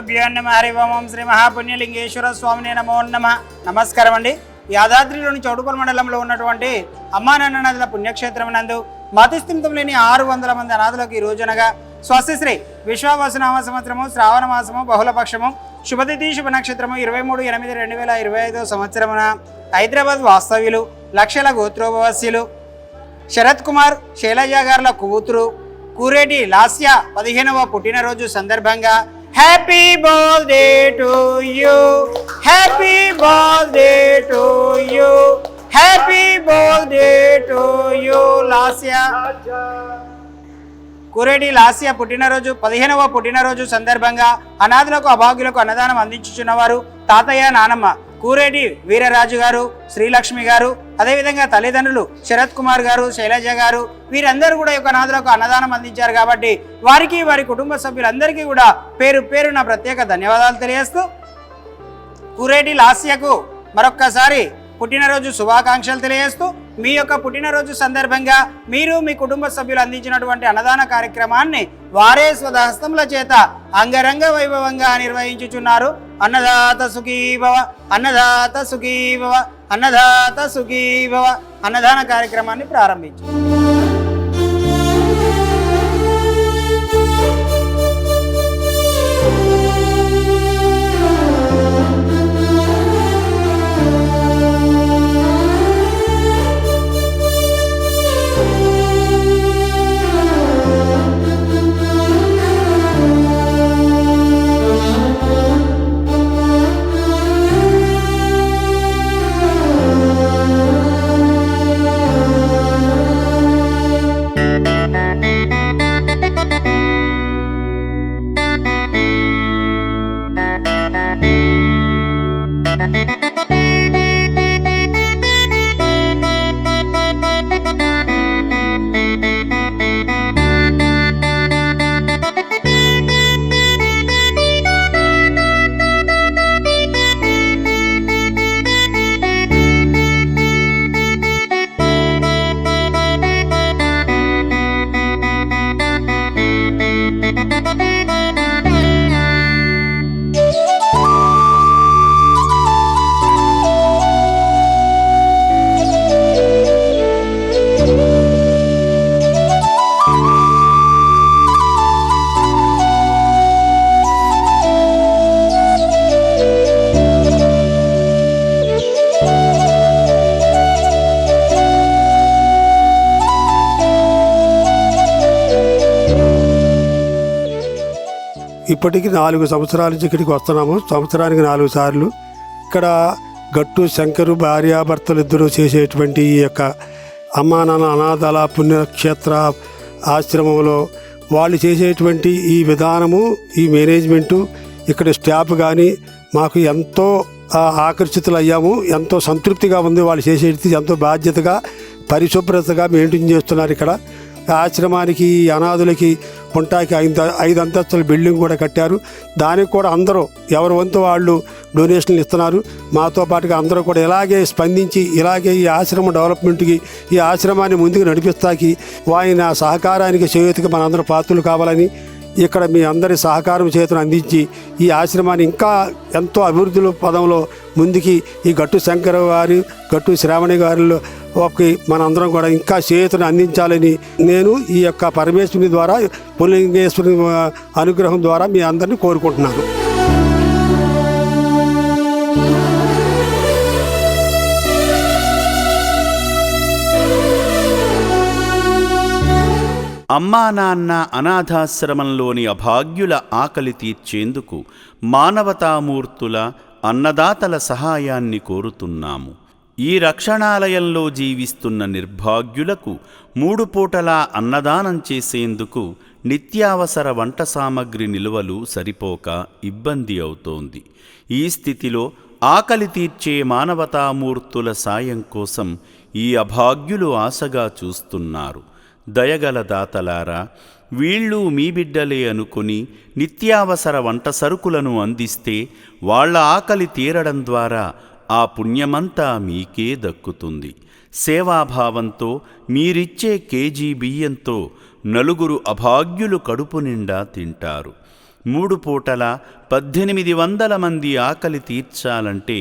గురుభ్యో నమః. హరి ఓం. శ్రీ మహాపుణ్యలింగేశ్వర స్వామినే నమో నమః. నమస్కారం అండి. యాదాద్రిలోని చౌటుపల్లి మండలంలో ఉన్నటువంటి అమ్మా నాన్న నదుల పుణ్యక్షేత్రం నందు మతిస్థిమితం లేని 600 మంది అనాథులకు ఈ రోజునగా స్వస్తిశ్రీ విశ్వావసునామ సంవత్సరము శ్రావణ మాసము బహుళపక్షము శుభతిథి శుభ నక్షత్రము 23/8/2025 సంవత్సరమున హైదరాబాద్ వాస్తవ్యులు లక్షల గోత్రోభవస్యులు శరత్ కుమార్ శైలజ గారుల కూతురు కూరేటి లాస్య 15వ పుట్టినరోజు సందర్భంగా happy birthday to you, happy birthday to you, happy birthday to you Lasya. Kureti Lasya పుట్టినరోజు 15వ పుట్టినరోజు సందర్భంగా అనాథులకు అభాగ్యులకు అన్నదానం అందించుచున్నవారు తాతయ్య నానమ్మ కూరేటి వీరరాజు గారు, శ్రీలక్ష్మి గారు, అదేవిధంగా తల్లిదండ్రులు శరత్ కుమార్ గారు, శైలజ గారు, వీరందరూ కూడా యొక్క అనాథులకు అన్నదానం అందించారు. కాబట్టి వారికి వారి కుటుంబ సభ్యులందరికీ కూడా పేరు పేరున ప్రత్యేక ధన్యవాదాలు తెలియజేస్తూ కూరేటి లాస్యకు మరొక్కసారి పుట్టినరోజు శుభాకాంక్షలు తెలియజేస్తూ మీ యొక్క పుట్టినరోజు సందర్భంగా మీరు మీ కుటుంబ సభ్యులు అందించినటువంటి అన్నదాన కార్యక్రమాన్ని వారే స్వహస్తముల చేత అంగరంగ వైభవంగా నిర్వహించుచున్నారు. అన్నదాత సుఖీభవ, అన్నదాత సుఖీభవ, అన్నదాత సుఖీభవ అన్నదాన కార్యక్రమాన్ని ప్రారంభించారు. ఇప్పటికి 4 సంవత్సరాల నుంచి ఇక్కడికి వస్తున్నాము. సంవత్సరానికి 4 సార్లు. ఇక్కడ గట్టు శంకరు భార్యాభర్తలు ఇద్దరు చేసేటువంటి ఈ యొక్క అమ్మా నాన్న అనాథాల పుణ్యక్షేత్ర ఆశ్రమంలో వాళ్ళు చేసేటువంటి ఈ విధానము, ఈ మేనేజ్మెంటు, ఇక్కడ స్టాఫ్ కానీ మాకు ఎంతో ఆకర్షితులయ్యాము. ఎంతో సంతృప్తిగా ఉంది. వాళ్ళు చేసేది ఎంతో బాధ్యతగా పరిశుభ్రతగా మెయింటైన్ చేస్తున్నారు. ఇక్కడ ఆశ్రమానికి అనాథులకి ఉంటాకి 5 అంతస్తుల బిల్డింగ్ కూడా కట్టారు. దానికి కూడా అందరూ ఎవరి వంతు వాళ్ళు డొనేషన్లు ఇస్తున్నారు. మాతో పాటుగా అందరూ కూడా ఇలాగే స్పందించి ఇలాగే ఈ ఆశ్రమం డెవలప్మెంట్కి, ఈ ఆశ్రమాన్ని ముందుకు నడిపిస్తాకి ఆయన సహకారానికి చేయూతకి మనందరూ పాత్రలు కావాలని ఇక్కడ మీ అందరి సహకారం చేతులు అందించి ఈ ఆశ్రమాన్ని ఇంకా ఎంతో అభివృద్ధుల పదంలో ముందుకి ఈ గట్టు శంకర గారు, గట్టు శ్రావణి గారిలో మనందరం కూడా ఇంకా చేతులు అందించాలని నేను ఈ యొక్క పరమేశ్వరుని ద్వారా, పులింగేశ్వరుని అనుగ్రహం ద్వారా మీ అందరినీ కోరుకుంటున్నాను. అమ్మా నాన్న అనాథాశ్రమంలోని అభాగ్యుల ఆకలి తీర్చేందుకు మానవతామూర్తుల అన్నదాతల సహాయాన్ని కోరుతున్నాము. ఈ రక్షణాలయంలో జీవిస్తున్న నిర్భాగ్యులకు 3 పూటలా అన్నదానం చేసేందుకు నిత్యావసర వంట సామగ్రి నిల్వలు సరిపోక ఇబ్బంది అవుతోంది. ఈ స్థితిలో ఆకలి తీర్చే మానవతామూర్తుల సాయం కోసం ఈ అభాగ్యులు ఆశగా చూస్తున్నారు. దయగల దాతలారా, వీళ్ళు మీ బిడ్డలే అనుకుని నిత్యావసర వంట సరుకులను అందిస్తే వాళ్ల ఆకలి తీరడం ద్వారా ఆ పుణ్యమంతా మీకే దక్కుతుంది. సేవాభావంతో మీరిచ్చే కేజీ బియ్యంతో 4 అభాగ్యులు కడుపు నిండా తింటారు. 3 పూటల 1800 మంది ఆకలి తీర్చాలంటే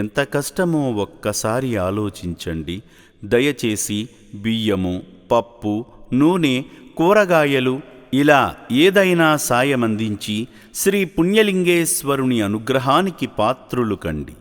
ఎంత కష్టమో ఒక్కసారి ఆలోచించండి. దయచేసి బియ్యము, పప్పు, నూనె, కూరగాయలు ఇలా ఏదైనా సాయమందించి శ్రీ పుణ్యలింగేశ్వరుని అనుగ్రహానికి పాత్రులు కండి.